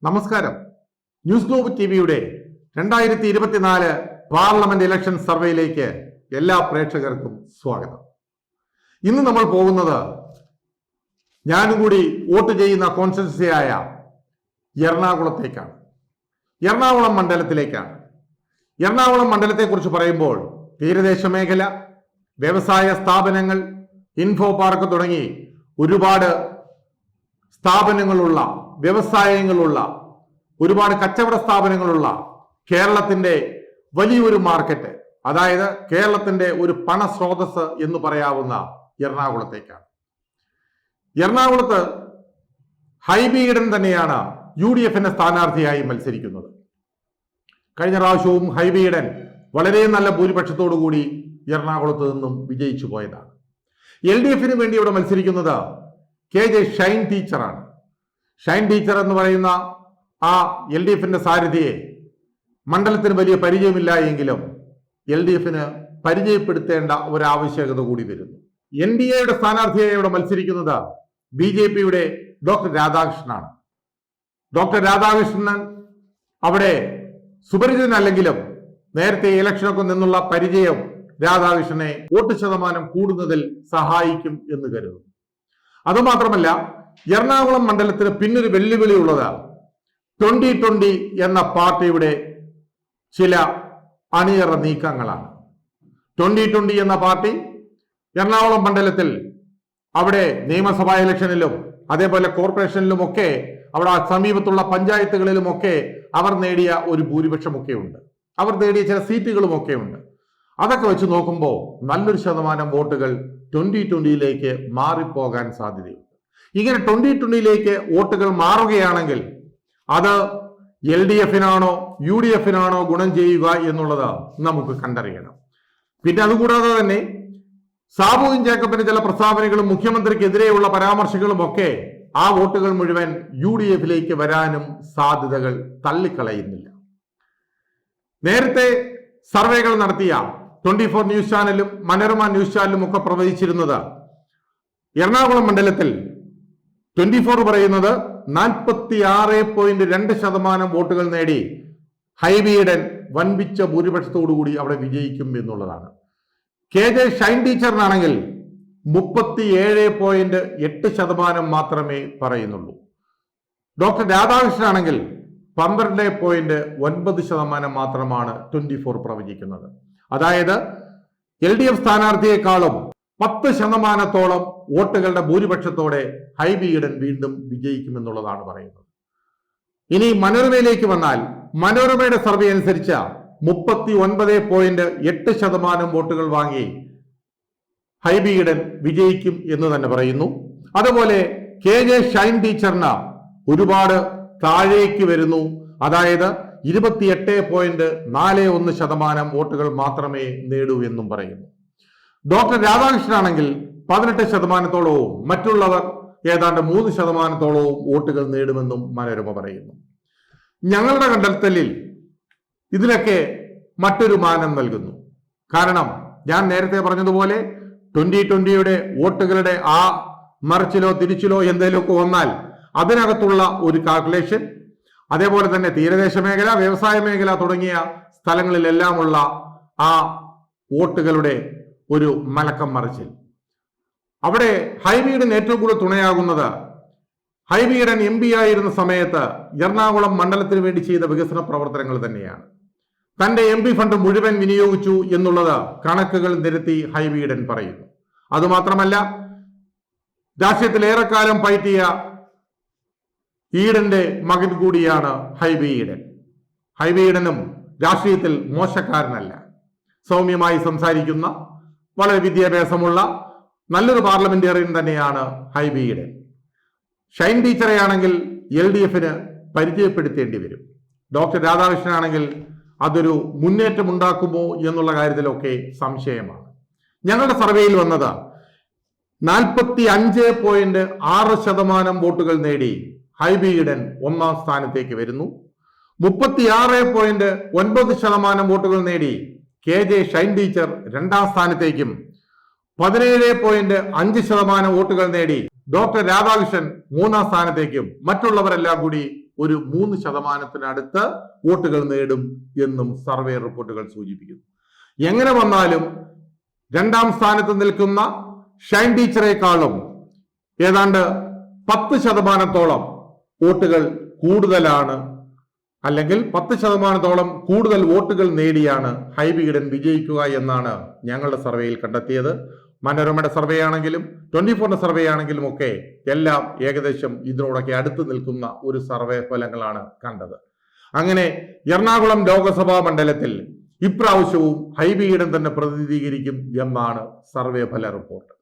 നമസ്കാരം. News globe ടിവിയുടെ 2024 parliament election സർവേയിലേക്ക് എല്ലാ പ്രേക്ഷകർക്കും സ്വാഗതം. ഇന്ന് നമ്മൾ പോകുന്നത് ഞാനും കൂടി വോട്ട് ചെയ്യുന്ന കോൺസ്റ്റിറ്റ്യുവൻസിയായ എറണാകുളത്തേക്കാണ്. എറണാകുളം മണ്ഡലത്തിലേക്കാണ്. എറണാകുളം മണ്ഡലത്തെക്കുറിച്ച് പറയുമ്പോൾ തീരദേശ മേഖല, വ്യവസായ സ്ഥാപനങ്ങൾ, ഇൻഫോ പാർക്ക് തുടങ്ങി ഒരുപാട് സ്ഥാപനങ്ങളുള്ള, വ്യവസായങ്ങളുള്ള, ഒരുപാട് കച്ചവട സ്ഥാപനങ്ങളുള്ള കേരളത്തിന്റെ വലിയൊരു മാർക്കറ്റ്, അതായത് കേരളത്തിന്റെ ഒരു പണസ്രോതസ് എന്ന് പറയാവുന്ന എറണാകുളത്തേക്കാണ്. എറണാകുളത്ത് ഹൈബി ഈഡൻ തന്നെയാണ് UDF സ്ഥാനാർത്ഥിയായി മത്സരിക്കുന്നത്. കഴിഞ്ഞ പ്രാവശ്യവും ഹൈബി ഈഡൻ വളരെ നല്ല ഭൂരിപക്ഷത്തോടു കൂടി എറണാകുളത്ത് നിന്നും വിജയിച്ചു പോയതാണ്. LDF വേണ്ടി ഇവിടെ മത്സരിക്കുന്നത് KJ ഷൈൻ ടീച്ചറാണ്. ഷൈൻ ടീച്ചർ എന്ന് പറയുന്ന ആ LDF സാരഥിയെ മണ്ഡലത്തിന് വലിയ പരിചയമില്ല എങ്കിലും LDF പരിചയപ്പെടുത്തേണ്ട ഒരു ആവശ്യകത കൂടി വരുന്നു. NDAയുടെ സ്ഥാനാർത്ഥിയായി ഇവിടെ മത്സരിക്കുന്നത് BJPയുടെ ഡോക്ടർ രാധാകൃഷ്ണനാണ്. ഡോക്ടർ രാധാകൃഷ്ണൻ അവിടെ സുപരിചിതനല്ലെങ്കിലും നേരത്തെ ഇലക്ഷനൊക്കെ നിന്നുള്ള പരിചയം രാധാകൃഷ്ണനെ വോട്ട് ശതമാനം കൂടുന്നതിൽ സഹായിക്കും എന്ന് കരുതുന്നു. അതുമാത്രമല്ല, എറണാകുളം മണ്ഡലത്തിന് പിന്നൊരു വെല്ലുവിളി ഉള്ളത് 2020 എന്ന പാർട്ടിയുടെ ചില അണിയറ നീക്കങ്ങളാണ്. 2020 എന്ന പാർട്ടി എറണാകുളം മണ്ഡലത്തിൽ അവിടെ നിയമസഭാ ഇലക്ഷനിലും അതേപോലെ കോർപ്പറേഷനിലുമൊക്കെ അവിടെ സമീപത്തുള്ള പഞ്ചായത്തുകളിലുമൊക്കെ അവർ നേടിയ ഒരു ഭൂരിപക്ഷമൊക്കെ ഉണ്ട്. അവർ നേടിയ ചില സീറ്റുകളുമൊക്കെ ഉണ്ട്. അതൊക്കെ വെച്ച് നോക്കുമ്പോൾ നല്ലൊരു ശതമാനം വോട്ടുകൾ 2020 മാറിപ്പോകാൻ സാധ്യതയുണ്ട്. ഇങ്ങനെ 2020 വോട്ടുകൾ മാറുകയാണെങ്കിൽ അത് LDF UDF ഗുണം ചെയ്യുക എന്നുള്ളത് നമുക്ക് കണ്ടറിയണം. പിന്നെ അതുകൂടാതെ തന്നെ സാബു ജേക്കബിന്റെ ചില പ്രസ്താവനകളും മുഖ്യമന്ത്രിക്കെതിരെയുള്ള പരാമർശങ്ങളും ഒക്കെ ആ വോട്ടുകൾ മുഴുവൻ UDF വരാനും സാധ്യതകൾ തള്ളിക്കളയുന്നില്ല. നേരത്തെ സർവേകൾ നടത്തിയ 24 ന്യൂസ് ചാനലും മനോരമ ന്യൂസ് ചാനലും ഒക്കെ പ്രവചിച്ചിരുന്നത് എറണാകുളം മണ്ഡലത്തിൽ 24 പറയുന്നത് 46.2% വോട്ടുകൾ നേടി ഹൈബി ഈഡൻ വൻപിച്ച ഭൂരിപക്ഷത്തോടുകൂടി അവിടെ വിജയിക്കും എന്നുള്ളതാണ്. KJ ഷൈൻ ടീച്ചറിനാണെങ്കിൽ 37.8% മാത്രമേ പറയുന്നുള്ളൂ. ഡോക്ടർ രാധാകൃഷ്ണനാണെങ്കിൽ 12.9% മാത്രമാണ് 24 പ്രവചിക്കുന്നത്. അതായത് LDF സ്ഥാനാർത്ഥിയെക്കാളും 10% വോട്ടുകളുടെ ഭൂരിപക്ഷത്തോടെ ഹൈബി ഈഡൻ വീണ്ടും വിജയിക്കുമെന്നുള്ളതാണ് പറയുന്നത്. ഇനി മനോരമയിലേക്ക് വന്നാൽ മനോരമയുടെ സർവേ അനുസരിച്ച് 39.8% വോട്ടുകൾ വാങ്ങി ഹൈബി ഈഡൻ വിജയിക്കും എന്ന് തന്നെ പറയുന്നു. അതുപോലെ KJ ഷൈൻ ടീച്ചറിന് ഒരുപാട് താഴേക്ക് വരുന്നു. അതായത് 28.41% വോട്ടുകൾ മാത്രമേ നേടൂ എന്നും പറയുന്നു. ഡോക്ടർ രാധാകൃഷ്ണനാണെങ്കിൽ 18%, മറ്റുള്ളവർ ഏതാണ്ട് 3% വോട്ടുകൾ നേടുമെന്നും മനോരമ പറയുന്നു. ഞങ്ങളുടെ കണ്ടെത്തലിൽ ഇതിലൊക്കെ മറ്റൊരു മാനം നൽകുന്നു. കാരണം ഞാൻ നേരത്തെ പറഞ്ഞതുപോലെ 2020 വോട്ടുകളുടെ ആ മറിച്ചിലോ തിരിച്ചിലോ എന്തെങ്കിലുമൊക്കെ വന്നാൽ അതിനകത്തുള്ള ഒരു കാൽക്കുലേഷൻ, അതേപോലെ തന്നെ തീരദേശ മേഖല, വ്യവസായ മേഖല തുടങ്ങിയ സ്ഥലങ്ങളിലെല്ലാമുള്ള ആ വോട്ടുകളുടെ ഒരു മലക്കം മറിച്ചിൽ, അവിടെ ഹൈബി ഈഡൻ ഏറ്റവും കൂടുതൽ തുണയാകുന്നത് ഹൈബി ഈഡൻ MP ആയിരുന്ന സമയത്ത് എറണാകുളം മണ്ഡലത്തിന് വേണ്ടി ചെയ്ത വികസന പ്രവർത്തനങ്ങൾ തന്നെയാണ്. തന്റെ MP ഫണ്ട് മുഴുവൻ വിനിയോഗിച്ചു എന്നുള്ളത് കണക്കുകൾ നിരത്തി ഹൈബി ഈഡൻ പറയുന്നു. അതുമാത്രമല്ല, രാഷ്ട്രീയത്തിൽ ഏറെക്കാലം പയറ്റിയ ഈഡന്റെ മകൻ കൂടിയാണ് ഹൈബി ഈഡൻ. ഹൈബി ഈഡനും രാഷ്ട്രീയത്തിൽ മോശക്കാരനല്ല. സൗമ്യമായി സംസാരിക്കുന്ന, വളരെ വിദ്യാഭ്യാസമുള്ള നല്ലൊരു പാർലമെന്റേറിയൻ തന്നെയാണ് ഹൈബി ഈഡൻ. ഷൈൻ ടീച്ചറെയാണെങ്കിൽ LDF പരിചയപ്പെടുത്തേണ്ടി വരും. ഡോക്ടർ രാധാകൃഷ്ണനാണെങ്കിൽ അതൊരു മുന്നേറ്റം ഉണ്ടാക്കുമോ എന്നുള്ള കാര്യത്തിലൊക്കെ സംശയമാണ്. ഞങ്ങളുടെ സർവേയിൽ വന്നത് 45.6% വോട്ടുകൾ നേടി ഹൈബി ഈഡൻ 1ാം സ്ഥാനത്തേക്ക് വരുന്നു. 36.9% വോട്ടുകൾ നേടി KJ ഷൈൻ ടീച്ചർ 2ാം സ്ഥാനത്തേക്കും 17.5% വോട്ടുകൾ നേടി ഡോക്ടർ രാധാകൃഷ്ണൻ 3ാം സ്ഥാനത്തേക്കും മറ്റുള്ളവരെല്ലാം കൂടി ഒരു 3% വോട്ടുകൾ നേടും എന്നും സർവേ റിപ്പോർട്ടുകൾ സൂചിപ്പിക്കുന്നു. എങ്ങനെ വന്നാലും രണ്ടാം സ്ഥാനത്ത് നിൽക്കുന്ന ഷൈൻ ടീച്ചറെക്കാളും ഏതാണ്ട് 10% വോട്ടുകൾ കൂടുതലാണ്, അല്ലെങ്കിൽ 10% കൂടുതൽ വോട്ടുകൾ നേടിയാണ് ഹൈബി ഈഡൻ വിജയിക്കുക എന്നാണ് ഞങ്ങളുടെ സർവേയിൽ കണ്ടെത്തിയത്. മനോരമയുടെ സർവേ ആണെങ്കിലും 24ന്റെ സർവേ ആണെങ്കിലും ഒക്കെ എല്ലാം ഏകദേശം ഇതിനോടൊക്കെ അടുത്ത് നിൽക്കുന്ന ഒരു സർവേ ഫലങ്ങളാണ് കണ്ടത്. അങ്ങനെ എറണാകുളം ലോക്സഭാ മണ്ഡലത്തിൽ ഇപ്രാവശ്യവും ഹൈബി ഈഡൻ തന്നെ പ്രതിനിധീകരിക്കും എന്നാണ് സർവേ ഫല റിപ്പോർട്ട്.